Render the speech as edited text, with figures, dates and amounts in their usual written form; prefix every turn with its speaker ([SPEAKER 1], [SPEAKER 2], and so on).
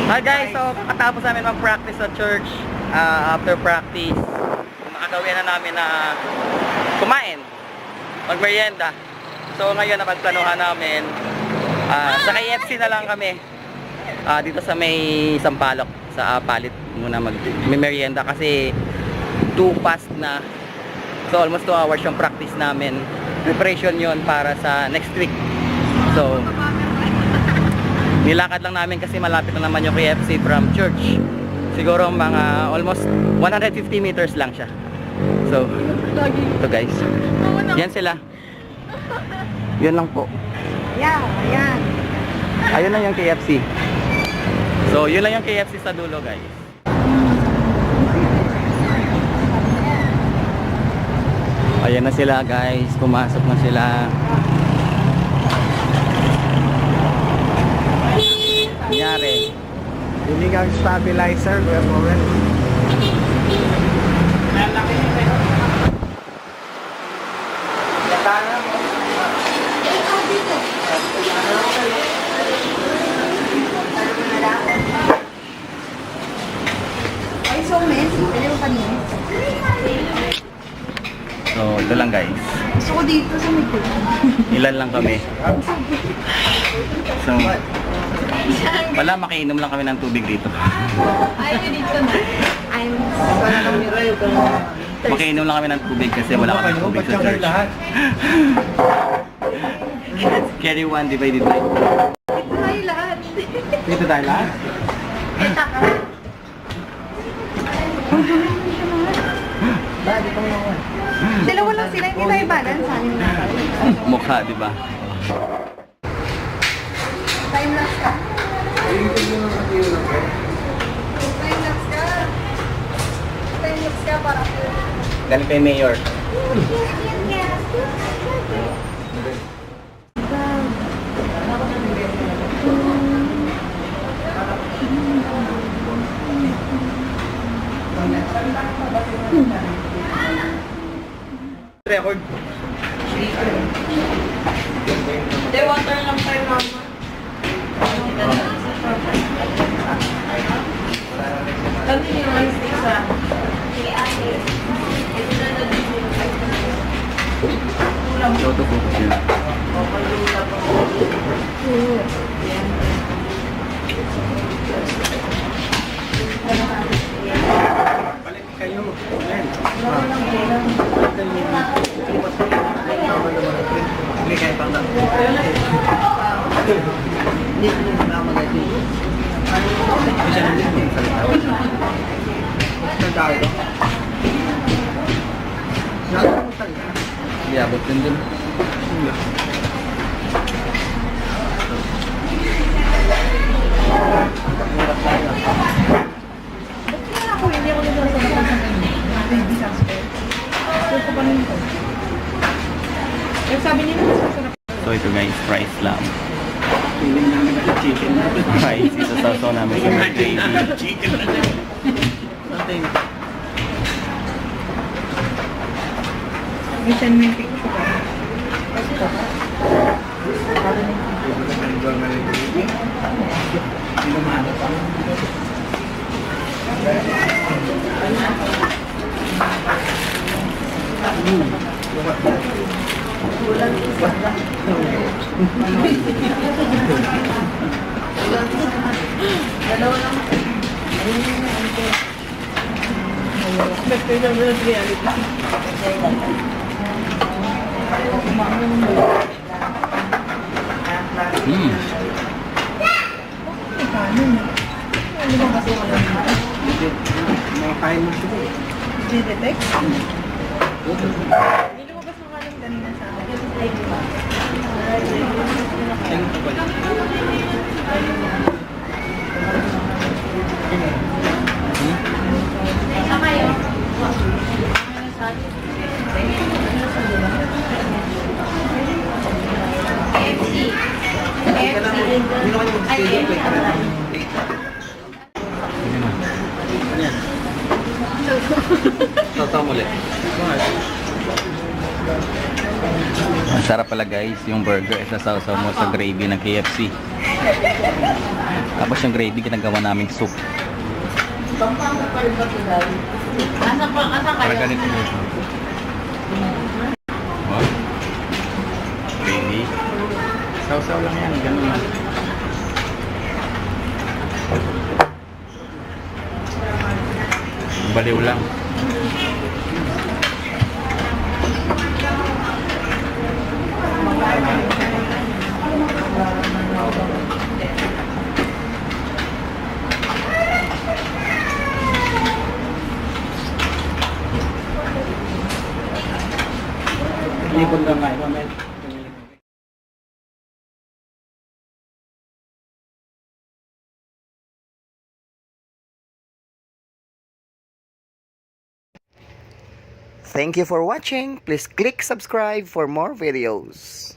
[SPEAKER 1] Hi guys, so katapos namin mag-practice sa church, after practice, nakagawin na namin na kumain, mag-merienda. So ngayon napagplanuhan namin, sa KFC na lang kami, dito sa may Sampaloc, sa Palit muna mag-merienda kasi 2 past na. So almost 2 hours yung practice namin. Preparation yon para sa next week. So nilakad lang namin kasi malapit na naman yung KFC from church. Siguro mga almost 150 meters lang siya. So ito guys, yan sila. Yan lang po.
[SPEAKER 2] Ayan.
[SPEAKER 1] Ayun lang yung KFC. So yun lang yung KFC sa dulo guys. Ayan na sila guys, pumasok na sila. Nangyari.
[SPEAKER 3] Hindi ang stabilizer, we have already.
[SPEAKER 2] Ay, so messy. Pwede mo kanina.
[SPEAKER 1] So ito lang guys.
[SPEAKER 2] Gusto ko dito sa may
[SPEAKER 1] Ilan lang kami. So wala, makiinom lang kami ng tubig dito.
[SPEAKER 2] Ay, dito na.
[SPEAKER 1] Makiinom lang kami ng tubig kasi wala kami ng tubig sa church. Carry 1 divided by 2.
[SPEAKER 2] Dito tayo lahat.
[SPEAKER 3] Dito tayo lahat.
[SPEAKER 2] Kita ka. Dalawa lang sila, hindi tayo balance sa amin na.
[SPEAKER 1] Mukha, di ba?
[SPEAKER 2] Time lapse ka. Time lapse ka. Time lapse ka para po.
[SPEAKER 1] Galing kay Mayor. Record.
[SPEAKER 2] They water lang tayo, mama. Kami yung ice isa.
[SPEAKER 1] Auto focus yun.
[SPEAKER 3] Balik kayo. Hindi kayo pang lang. Hindi ko na magagawa. Isa na din yung salita. Nagdawin ko.
[SPEAKER 1] Hindi abot din dun.
[SPEAKER 2] Ako, hindi ako nito sa baby suspect. Ito ko pa nito. Yung sabi niya mas masarap.
[SPEAKER 1] So ito guys, price lang.
[SPEAKER 3] Feeling namin na chicken.
[SPEAKER 1] Price, isasasaw namin sa may gravy.
[SPEAKER 3] Chicken na din. Something.
[SPEAKER 2] May send me picture ka. Dalawa lang. Ano ba kasi wala dito?
[SPEAKER 3] Mga kain mo siya.
[SPEAKER 2] G-detect? Hindi lumabas ng kanin kanina sa akin.
[SPEAKER 3] Ayun pa pala.
[SPEAKER 1] Totoo ulit. Masarap pala guys yung burger. Isasawsaw mo sa gravy ng KFC. Tapos yung gravy ginagawa naming soup.
[SPEAKER 4] Para ganito mo. Oh. Gravy. Sausaw lang yan, ganun lang. Baliw lang.
[SPEAKER 3] Lipod lang nga, mamaya.
[SPEAKER 1] Thank you for watching. Please click subscribe for more videos.